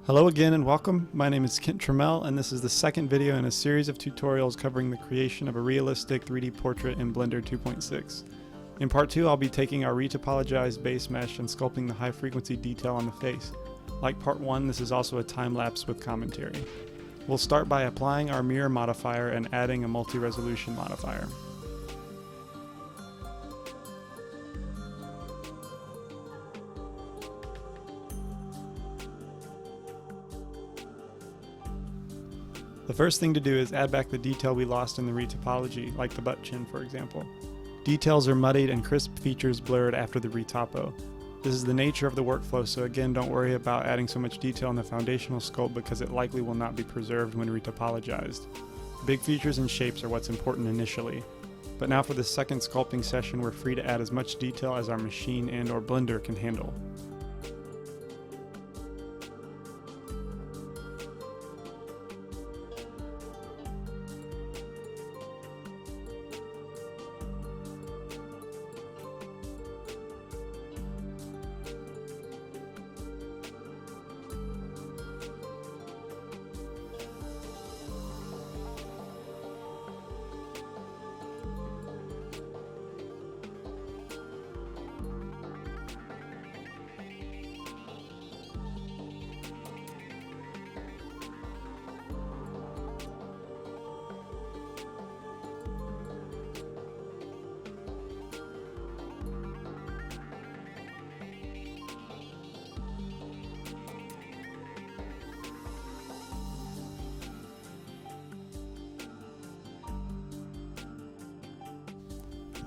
Hello again and welcome. My name is Kent Trammell and this is the second video in a series of tutorials covering the creation of a realistic 3D portrait in Blender 2.6. In part 2 I'll be taking our retopologized base mesh and sculpting the high frequency detail on the face. Like part 1, this is also a time lapse with commentary. We'll start by applying our mirror modifier and adding a multi-resolution modifier. The first thing to do is add back the detail we lost in the retopology, like the butt chin for example. Details are muddied and crisp features blurred after the retopo. This is the nature of the workflow, so again don't worry about adding so much detail in the foundational sculpt because it likely will not be preserved when retopologized. Big features and shapes are what's important initially. But now for the second sculpting session we're free to add as much detail as our machine and or Blender can handle.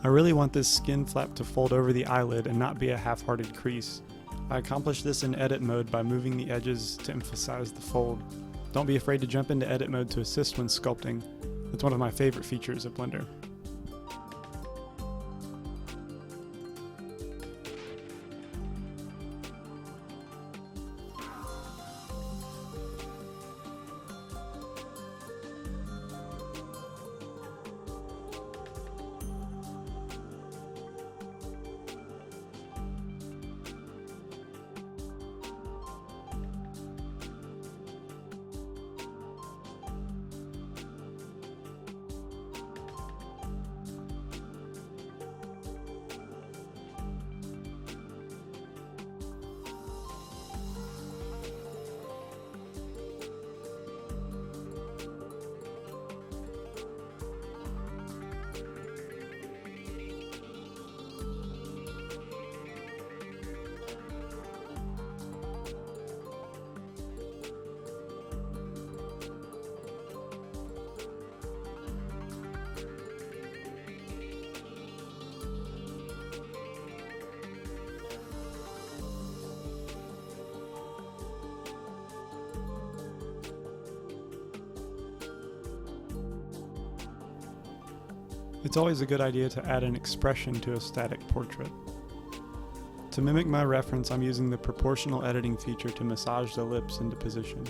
I really want this skin flap to fold over the eyelid and not be a half-hearted crease. I accomplish this in edit mode by moving the edges to emphasize the fold. Don't be afraid to jump into edit mode to assist when sculpting. It's one of my favorite features of Blender. It's always a good idea to add an expression to a static portrait. To mimic my reference, I'm using the proportional editing feature to massage the lips into position.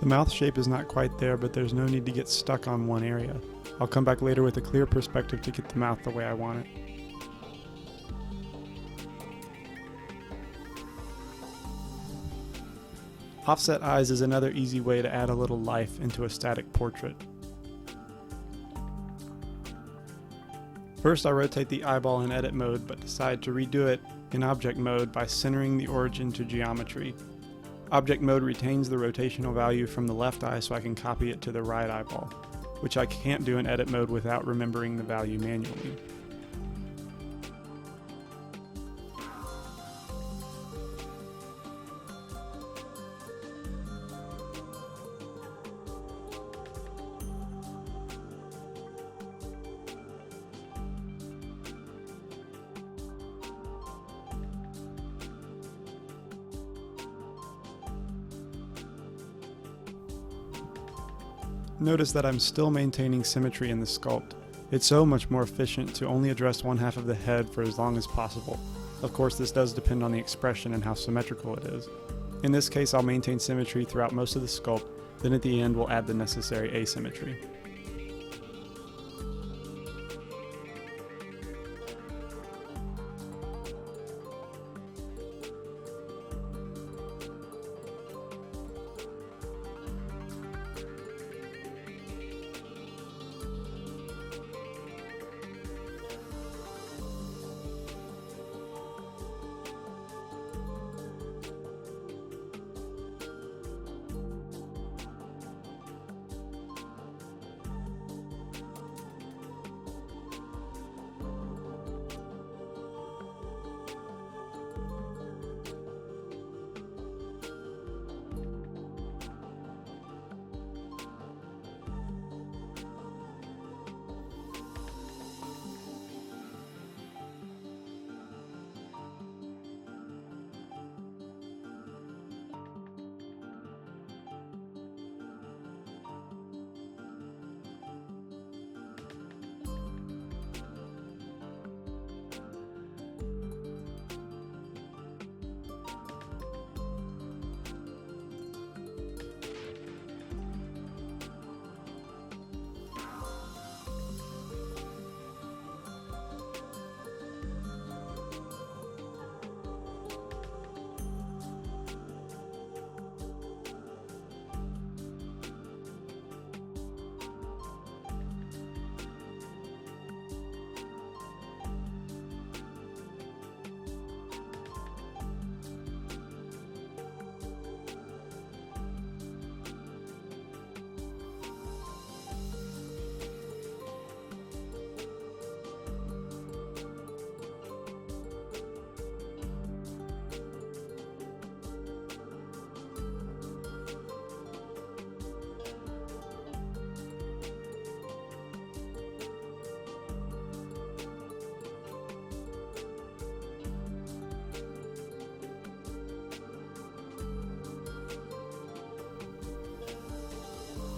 The mouth shape is not quite there, but there's no need to get stuck on one area. I'll come back later with a clear perspective to get the mouth the way I want it. Offset eyes is another easy way to add a little life into a static portrait. First, I rotate the eyeball in edit mode, but decide to redo it in object mode by centering the origin to geometry. Object mode retains the rotational value from the left eye so I can copy it to the right eyeball, which I can't do in edit mode without remembering the value manually. Notice that I'm still maintaining symmetry in the sculpt. It's so much more efficient to only address one half of the head for as long as possible. Of course, this does depend on the expression and how symmetrical it is. In this case, I'll maintain symmetry throughout most of the sculpt, then at the end we'll add the necessary asymmetry.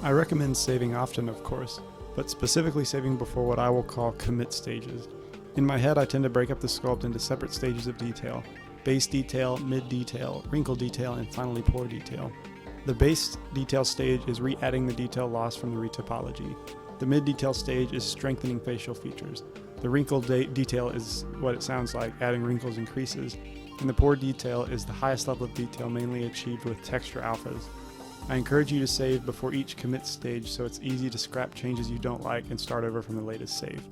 I recommend saving often, of course, but specifically saving before what I will call commit stages. In my head, I tend to break up the sculpt into separate stages of detail: base detail, mid detail, wrinkle detail, and finally pore detail. The base detail stage is re-adding the detail lost from the retopology. The mid detail stage is strengthening facial features. The wrinkle detail is what it sounds like, adding wrinkles and creases. And the pore detail is the highest level of detail mainly achieved with texture alphas. I encourage you to save before each commit stage so it's easy to scrap changes you don't like and start over from the latest save.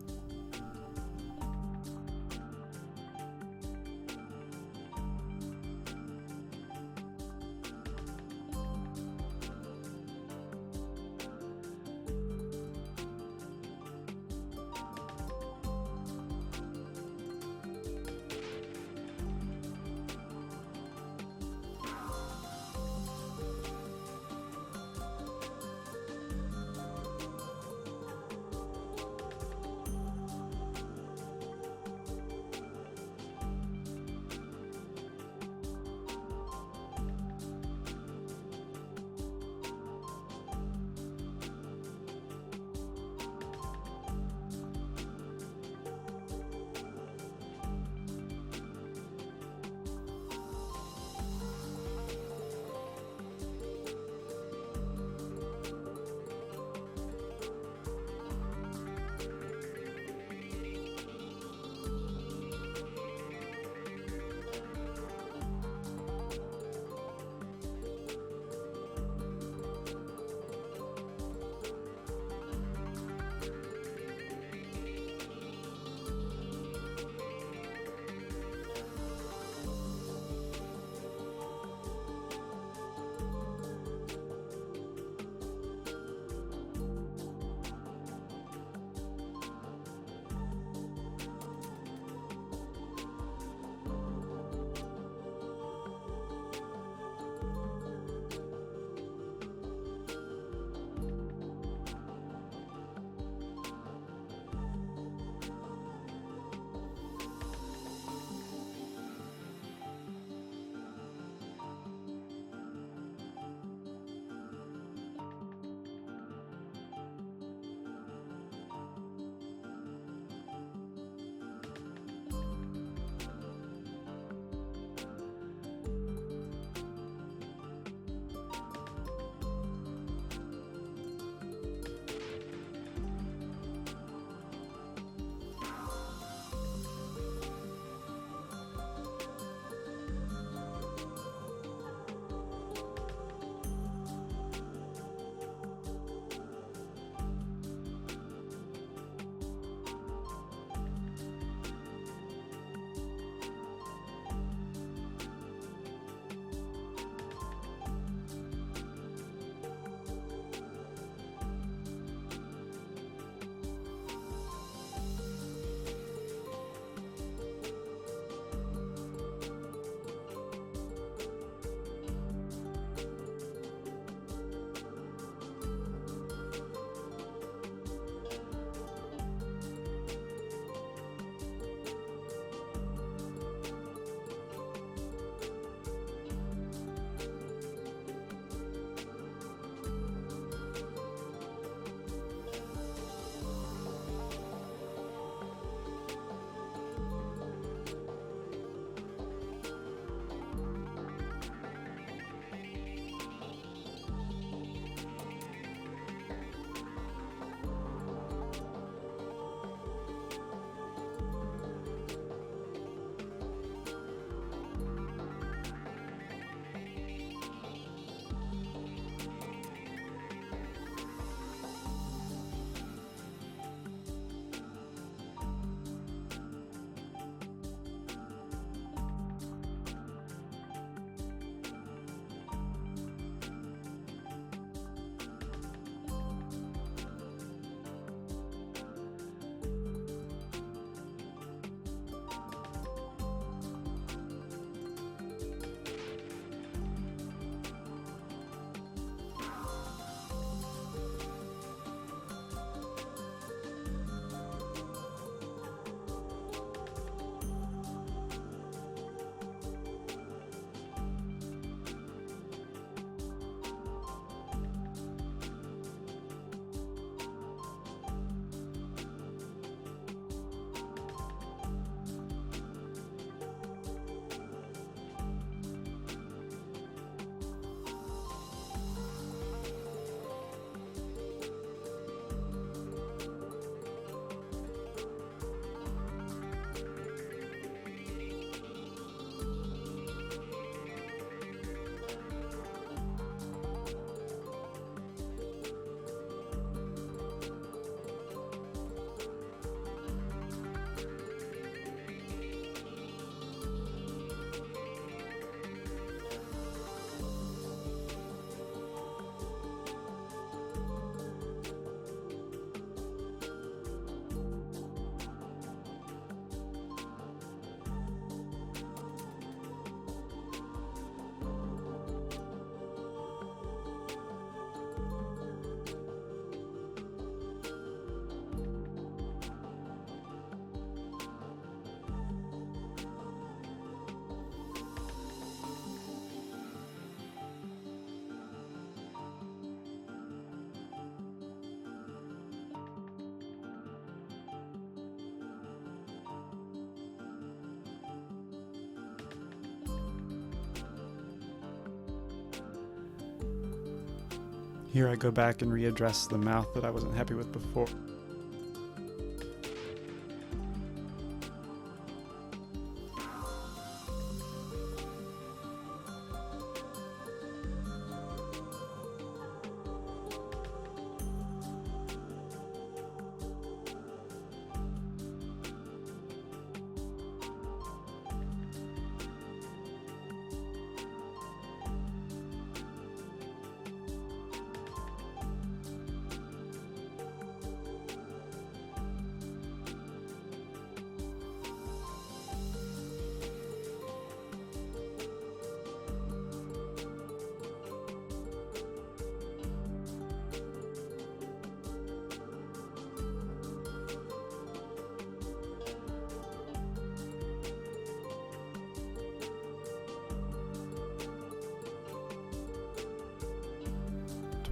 Here I go back and readdress the mouth that I wasn't happy with before.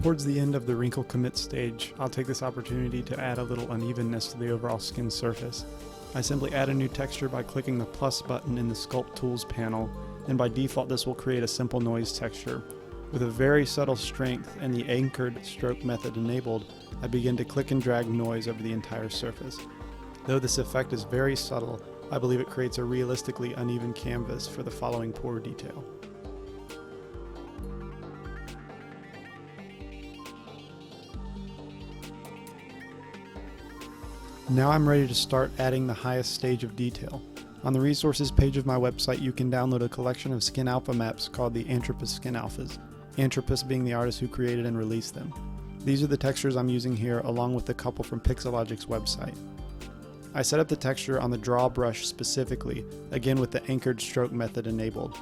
Towards the end of the wrinkle commit stage, I'll take this opportunity to add a little unevenness to the overall skin surface. I simply add a new texture by clicking the plus button in the Sculpt Tools panel, and by default this will create a simple noise texture. With a very subtle strength and the anchored stroke method enabled, I begin to click and drag noise over the entire surface. Though this effect is very subtle, I believe it creates a realistically uneven canvas for the following pore detail. Now I'm ready to start adding the highest stage of detail. On the resources page of my website you can download a collection of skin alpha maps called the Antropus Skin Alphas, Antropus being the artist who created and released them. These are the textures I'm using here along with a couple from Pixelogic's website. I set up the texture on the draw brush specifically, again with the anchored stroke method enabled.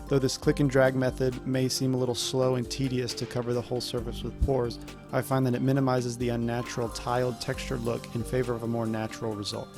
Though this click and drag method may seem a little slow and tedious to cover the whole surface with pores, I find that it minimizes the unnatural tiled texture look in favor of a more natural result.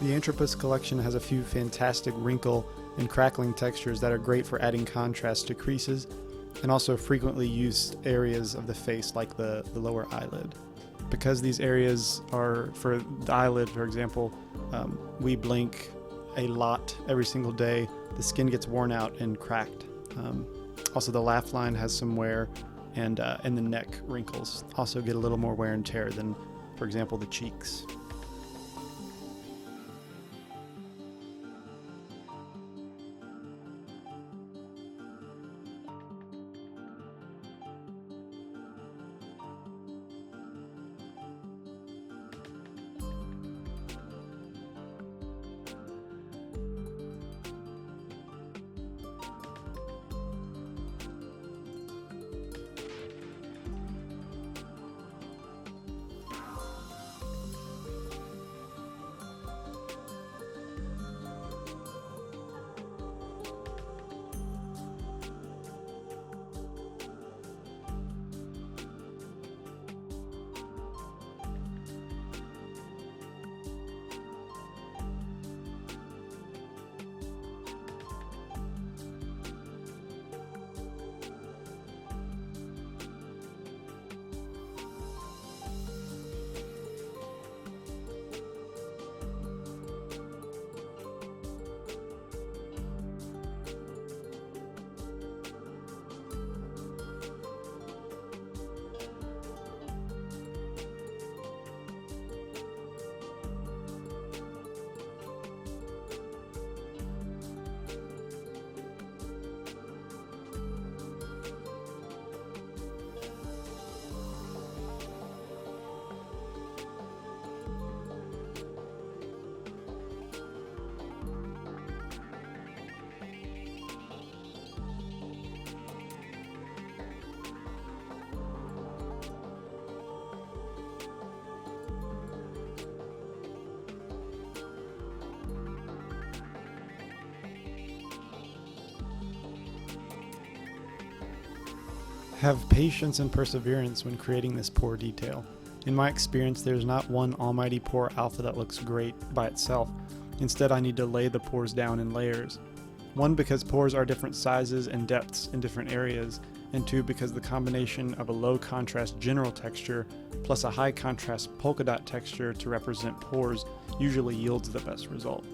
The Antropus collection has a few fantastic wrinkle and crackling textures that are great for adding contrast to creases and also frequently used areas of the face like the lower eyelid. Because these areas are, for the eyelid for example, we blink a lot every single day, the skin gets worn out and cracked. Also the laugh line has some wear, and the neck wrinkles also get a little more wear and tear than, for example, the cheeks. Have patience and perseverance when creating this pore detail. In my experience, there's not one almighty pore alpha that looks great by itself. Instead, I need to lay the pores down in layers. One, because pores are different sizes and depths in different areas, and two, because the combination of a low contrast general texture plus a high contrast polka dot texture to represent pores usually yields the best result.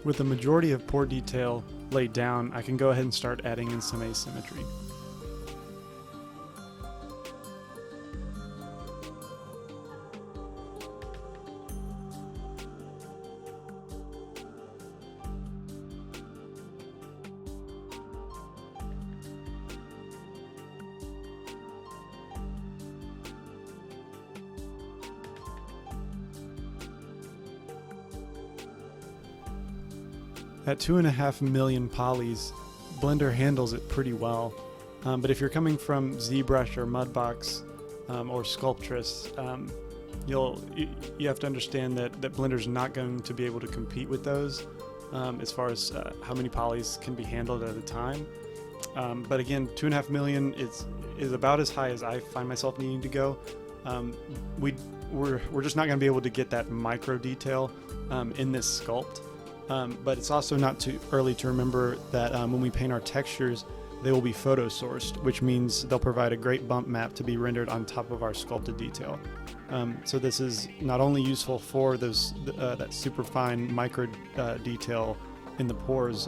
With the majority of pore detail laid down, I can go ahead and start adding in some asymmetry. At 2.5 million polys, Blender handles it pretty well. But if you're coming from ZBrush or Mudbox or Sculptress, you have to understand that Blender's not going to be able to compete with those as far as how many polys can be handled at a time. But again, 2.5 million is about as high as I find myself needing to go. We're just not going to be able to get that micro detail in this sculpt. But it's also not too early to remember that when we paint our textures, they will be photo sourced, which means they'll provide a great bump map to be rendered on top of our sculpted detail. So this is not only useful for that super fine micro detail in the pores,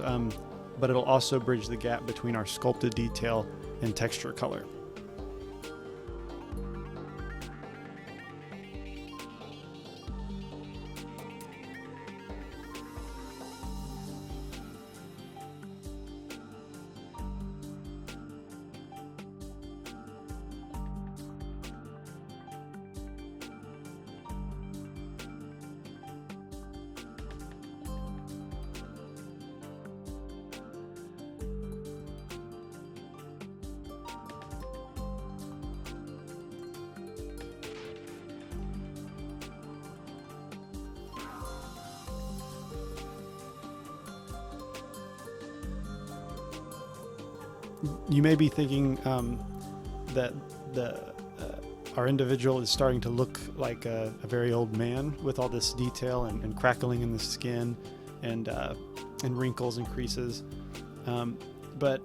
but it'll also bridge the gap between our sculpted detail and texture color. You may be thinking that our individual is starting to look like a very old man with all this detail and crackling in the skin and wrinkles and creases. But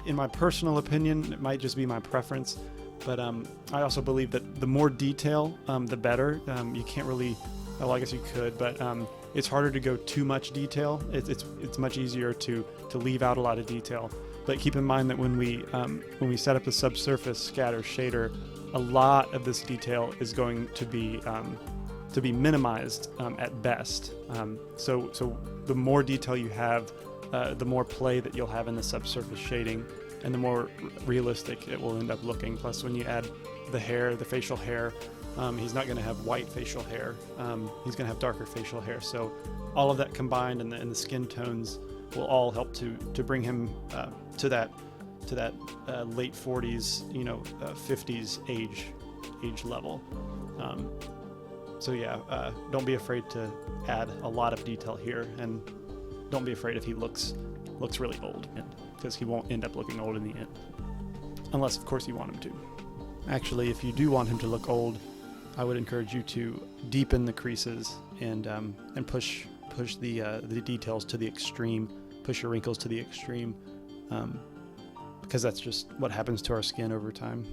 in my personal opinion, it might just be my preference, but I also believe that the more detail, the better. You can't really, well, I guess you could, but it's harder to go too much detail. It's much easier to leave out a lot of detail. But keep in mind that when we set up the subsurface scatter shader, a lot of this detail is going to be minimized at best. So the more detail you have, the more play that you'll have in the subsurface shading, and the more realistic it will end up looking. Plus, when you add the hair, the facial hair, he's not going to have white facial hair. He's going to have darker facial hair. So all of that combined and the skin tones will all help to bring him to that late 40s, 50s age level. So yeah, don't be afraid to add a lot of detail here, and don't be afraid if he looks really old, because he won't end up looking old in the end, unless of course you want him to. Actually, if you do want him to look old, I would encourage you to deepen the creases and push the details to the extreme, push your wrinkles to the extreme, because that's just what happens to our skin over time.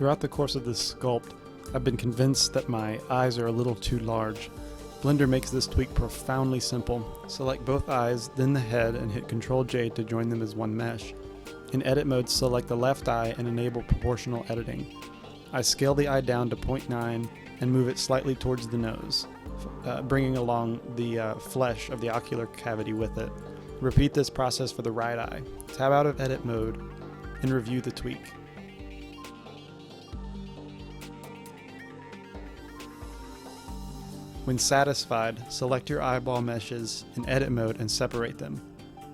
Throughout the course of this sculpt, I've been convinced that my eyes are a little too large. Blender makes this tweak profoundly simple. Select both eyes, then the head, and hit Ctrl-J to join them as one mesh. In edit mode, select the left eye and enable proportional editing. I scale the eye down to 0.9 and move it slightly towards the nose, bringing along the flesh of the ocular cavity with it. Repeat this process for the right eye. Tab out of edit mode and review the tweak. When satisfied, select your eyeball meshes in edit mode and separate them.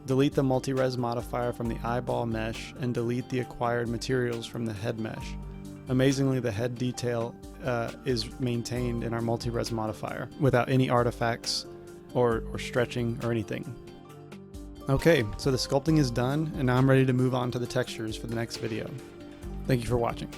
Delete the multi-res modifier from the eyeball mesh and delete the acquired materials from the head mesh. Amazingly, the head detail is maintained in our multi-res modifier without any artifacts or stretching or anything. Okay, so the sculpting is done, and now I'm ready to move on to the textures for the next video. Thank you for watching.